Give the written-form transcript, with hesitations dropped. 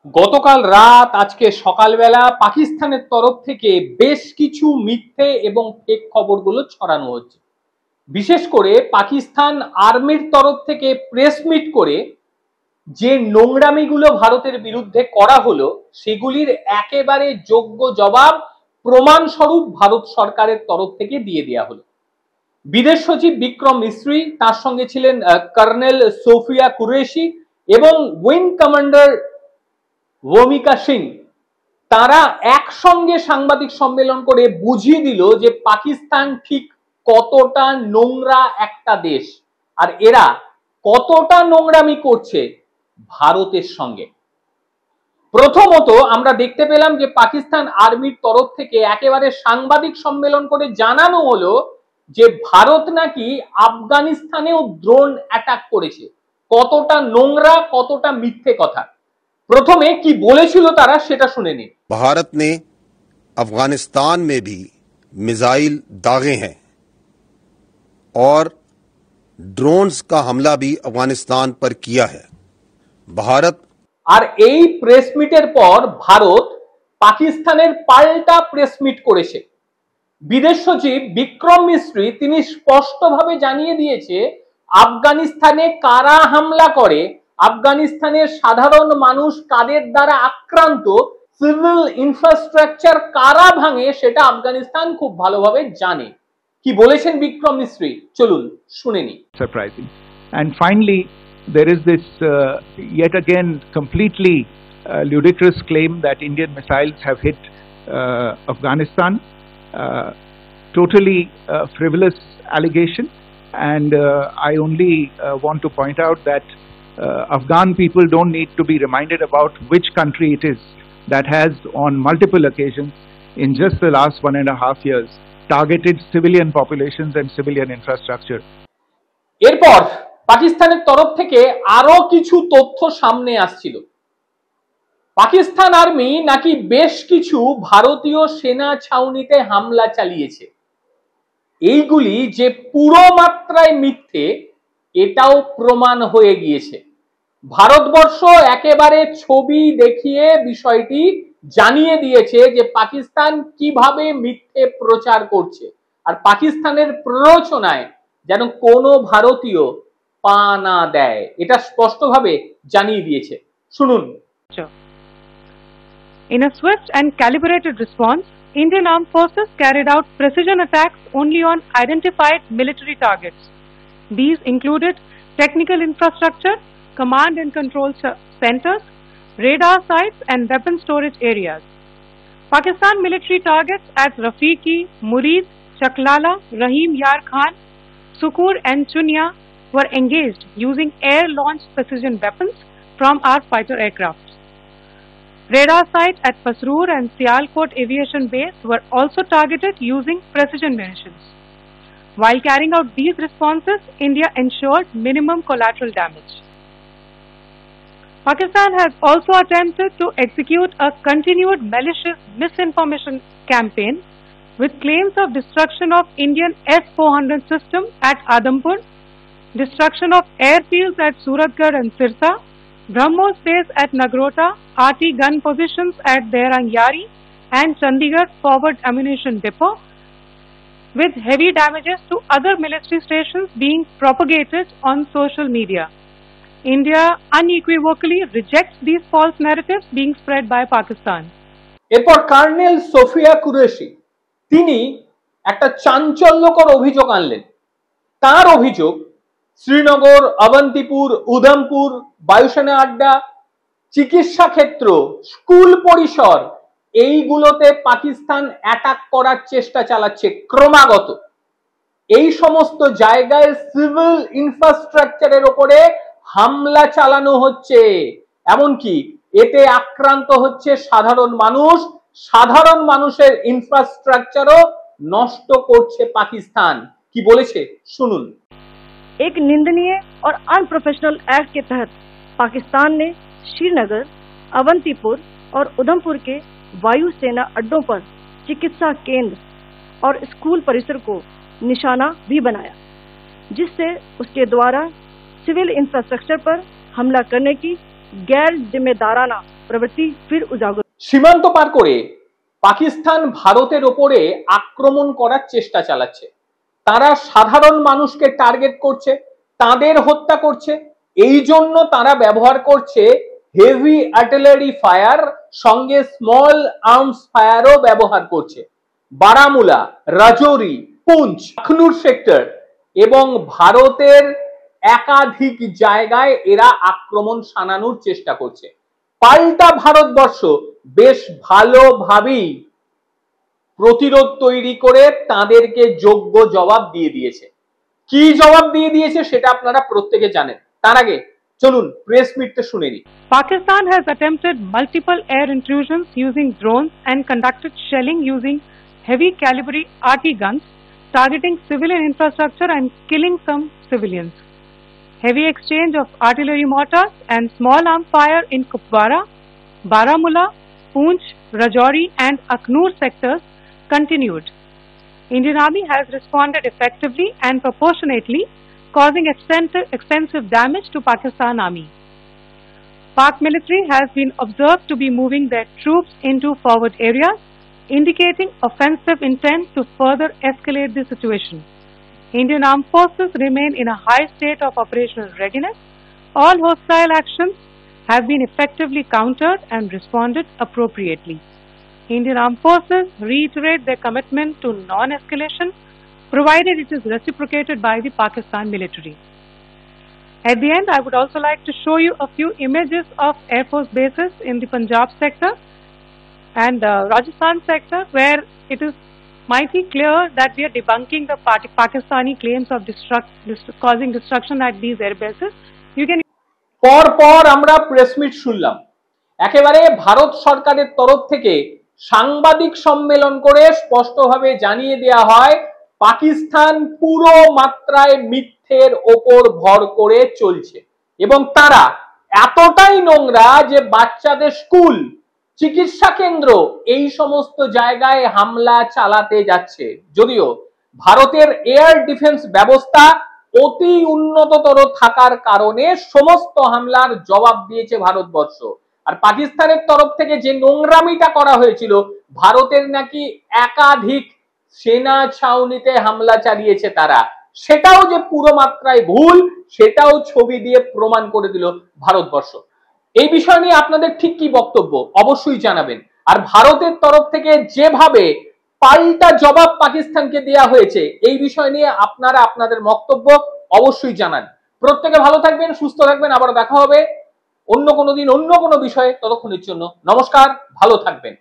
গতকাল রাত আজকে সকালবেলা পাকিস্তানের তরফ থেকে বেশ কিছু মিথ্যে এবং ফেক খবরগুলো ছড়ানো হচ্ছে। বিশেষ করে পাকিস্তান আর্মির তরফ থেকে প্রেস মিট করে যে নোংরামিগুলো ভারতের বিরুদ্ধে করা হলো সেগুলির একেবারে যোগ্য জবাব প্রমাণস্বরূপ ভারত সরকারের তরফ থেকে দিয়ে দেওয়া হলো। বিদেশ সচিব বিক্রম মিস্ত্রি, তার সঙ্গে ছিলেন কর্নেল সোফিয়া কুরেশি এবং উইং কমান্ডার ভূমিকা সিং। তারা একসঙ্গে সাংবাদিক সম্মেলন করে বুঝিয়ে দিল যে পাকিস্তান ঠিক কতটা নোংরা একটা দেশ আর এরা কতটা নোংরামি করছে ভারতের সঙ্গে। প্রথমত আমরা দেখতে পেলাম যে পাকিস্তান আর্মির তরফ থেকে একেবারে সাংবাদিক সম্মেলন করে জানানো হলো যে ভারত নাকি আফগানিস্তানেও ড্রোন অ্যাটাক করেছে। কতটা নোংরা, কতটা মিথ্যে কথা। প্রথমে কি বলেছিল তারা সেটা শুনে নিন। भारत ने अफगानिस्तान में भी मिसाइल दागे हैं और ड्रोन्स का हमला भी अफगानिस्तान पर किया है। भारत আর এই প্রেস মিটের পর ভারত পাকিস্তানের পাল্টা প্রেস মিট করেছে। বিদেশ সচিব বিক্রম মিস্ত্রি তিনি স্পষ্টভাবে জানিয়ে দিয়েছে আফগানিস্তানে কারা হামলা করে, আফগানিস্তানের সাধারণ মানুষ কাদের দ্বারা আক্রান্ত, সিভিল ইনফ্রাস্ট্রাকচার কারা ভাঙে সেটা আফগানিস্তান খুব ভালোভাবে জানে। কি বলেছেন বিক্রম মিস্ত্রি চলুন শুনে নি। Surprising. And finally, there is this yet again completely ludicrous claim that Indian missiles have hit Afghanistan. Totally frivolous allegation, and I only want to point out that Afghan people don't need to be reminded about which country it is that has on multiple occasions in just the last 1.5 years targeted civilian populations and civilian infrastructure. এরপর পাকিস্তানের তরফ থেকে আরো কিছু তথ্য সামনে আসছিল। Pakistan army নাকি বেশ কিছু ভারতীয় সেনা ছাউনিতে হামলা চালিয়েছে। এইগুলি যে পুরো মাত্রায় মিথ্যে এটাও প্রমাণ হয়ে গিয়েছে। ভারতবর্ষ একেবারে ছবি দেখিয়ে বিষয়টি জানিয়ে দিয়েছে যে পাকিস্তান কিভাবে মিথ্যে প্রচার করছে আর পাকিস্তানের প্ররোচনায় যেন কোনো ভারতীয় পা না দেয় এটা স্পষ্টভাবে জানিয়ে দিয়েছে। শুনুন। In a swift and calibrated response, Indian Armed Forces carried out precision attacks only on identified military targets. These included technical infrastructure, command and control centers, radar sites and weapon storage areas. Pakistan military targets at Rafiqi, Murid, Chaklala, Rahim Yar Khan, Sukur and Chunya were engaged using air-launched precision weapons from our fighter aircraft. Radar sites at Pasroor and Sialkot Aviation Base were also targeted using precision munitions. While carrying out these responses, India ensured minimum collateral damage. Pakistan has also attempted to execute a continued malicious misinformation campaign with claims of destruction of Indian S-400 system at Adampur, destruction of airfields at Suratgarh and Sirsa, BrahMos base at Nagrota, RT gun positions at Derangyari and Chandigarh forward ammunition depot, with heavy damages to other military stations being propagated on social media. India unequivocally rejects these false narratives being spread by Pakistan. এরপর colonel Sophia Qureshi তিনি একটা চাঞ্চল্যকর অভিযোগ আনলেন। তার অভিযোগ শ্রীনগর, অবন্তিপুর, উধমপুর, বায়ুসেনা আড্ডা, চিকিৎসা ক্ষেত্র, স্কুল পরিসর এইগুলোতে পাকিস্তান অ্যাটাক করার চেষ্টা চালাচ্ছে ক্রমাগত। এই সমস্ত জায়গায় সিভিল ইনফ্রাস্ট্রাকচারের উপরে হামলা চালানো হচ্ছে, এমনকি এতে আক্রান্ত হচ্ছে সাধারণ মানুষ, সাধারণ মানুষের ইনফ্রাস্ট্রাকচারও নষ্ট করছে পাকিস্তান। কি বলেছে শুনুন। एक निंदनीय और अनप्रोफेशनल एक्ट के तहत पाकिस्तान ने श्रीनगर, अवंतीपुर और उधमपुर के वायु सेना अड्डों पर चिकित्सा केंद्र और स्कूल परिसर को निशाना भी बनाया, जिससे उसके द्वारा सिविल इंफ्रास्ट्रक्चर पर हमला करने की गैर जिम्मेदाराना प्रवृत्ति फिर उजागर। সীমান্ত পার করে পাকিস্তান ভারতের ওপরে আক্রমণ করার চেষ্টা চালাচ্ছে। তারা সাধারণ মানুষকে টার্গেট করছে, তাদের হত্যা করছে। এই জন্য তারা ব্যবহার করছে হেভি আর্টিলারি ফায়ার, সঙ্গে স্মল আর্মস ফায়ারও ব্যবহার করছে। বারামুলা, রাজৌরি, পুঞ্চ, আখনুর সেক্টর এবং ভারতের একাধিক জায়গায় এরা আক্রমণ শানানোর চেষ্টা করছে। পাল্টা ভারতবর্ষ বেশ ভালোভাবেই প্রতিরোধ তৈরি করে তাদেরকে যোগ্য জবাব দিয়ে দিয়েছে। কি জবাব দিয়ে দিয়েছে সেটা আপনারা প্রত্যেকে জানেন। তার আগে চলুন প্রেস মিটটা শুনে নিই। Pakistan has attempted multiple air intrusions using drones and conducted shelling using heavy caliber RT guns, targeting civilian infrastructure and killing some civilians. Heavy exchange of artillery mortars and small arm fire in Kupwara, Baramulla, Poonch, Rajouri and Akhnur sectors continued. Indian Army has responded effectively and proportionately, causing extensive damage to Pakistan Army. Pak military has been observed to be moving their troops into forward areas, indicating offensive intent to further escalate the situation. Indian Armed Forces remain in a high state of operational readiness. All hostile actions have been effectively countered and responded appropriately. Indian Armed Forces reiterate their commitment to non-escalation, provided it is reciprocated by the Pakistan military. At the end, I would also like to show you a few images of Air Force bases in the Punjab sector and Rajasthan sector, where it is mighty clear that we are debunking the Pakistani claims of causing destruction at these air bases. You can পর আমরা press meet শুনলাম। একেবারে ভারত সরকারের তরফ থেকে সাংবাদিক সম্মেলন করে স্পষ্টভাবে জানিয়ে দেওয়া হয় পাকিস্তান পুরো মাত্রায় মিথ্যের ওপর ভর করে চলছে এবং তারা এতটাই নোংরা যে বাচ্চাদের স্কুল, চিকিৎসা কেন্দ্র এই সমস্ত জায়গায় হামলা চালাতে যাচ্ছে। যদিও ভারতের এয়ার ডিফেন্স ব্যবস্থা অতি উন্নততর থাকার কারণে সমস্ত হামলার জবাব দিয়েছে ভারতবর্ষ। আর পাকিস্তানের তরফ থেকে যে নোংরামিটা করা হয়েছিল, ভারতের নাকি একাধিক সেনা ছাউনিতে হামলা চালিয়েছে তারা, সেটাও যে পুরো মাত্রায় ভুল, সেটাও ছবি দিয়ে প্রমাণ করে দিল ভারতবর্ষ। এই বিষয় নিয়ে আপনাদের ঠিক কি বক্তব্য অবশ্যই জানাবেন। আর ভারতের তরফ থেকে যেভাবে পাল্টা জবাব পাকিস্তানকে দেওয়া হয়েছে এই বিষয় নিয়ে আপনারা আপনাদের বক্তব্য অবশ্যই জানান। প্রত্যেকে ভালো থাকবেন, সুস্থ থাকবেন। আবার দেখা হবে অন্য কোনো দিন অন্য কোনো বিষয়ে। ততক্ষণের জন্য নমস্কার, ভালো থাকবেন।